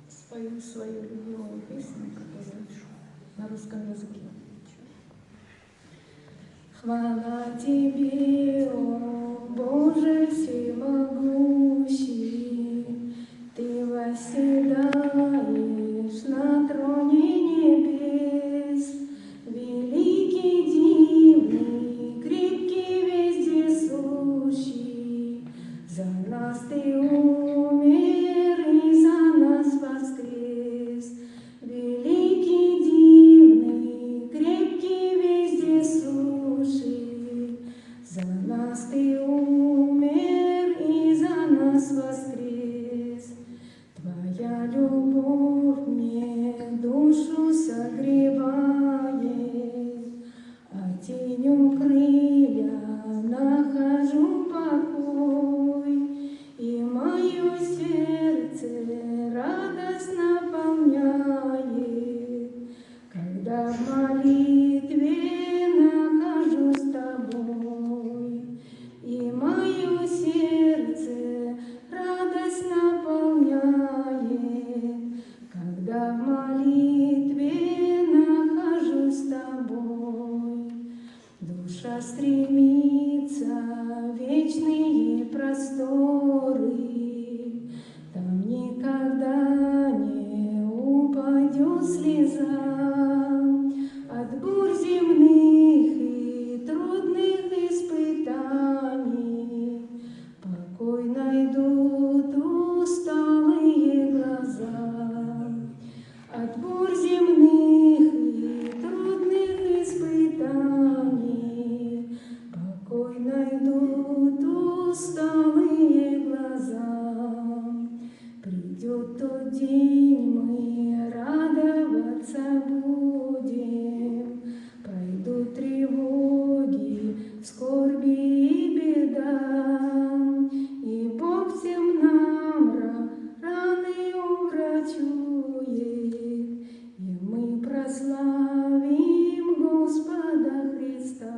Спою свою любимую песню, которую на русском языке. Хвала Тебе, о Боже всемогущий, Ты восседаешь на троне небес, великий, дивный, крепкий, вездесущий. За нас Ты умер и за нас воскрес, великий, дивный, крепкий, вездесущий. За нас Ты умер и за нас воскрес. Твоя любовь мне душу согревает, а тенью крылья нахожу покой, и мое сердце радость наполняет, когда в молитве нахожусь с Тобой, и мое сердце радость наполняет, когда в молитве нахожусь с Тобой. Душа стремится в вечные просторы, там никогда не упадет слеза от бурь земных и трудных испытаний. Покой найдут усталые глаза от бурь земных и трудных испытаний. Покой найдут усталые глаза. Придет тот день, мы радоваться будем, пройдут тревоги, скорби и беда, и Бог всем нам раны уврачует, и мы прославим Господа Христа.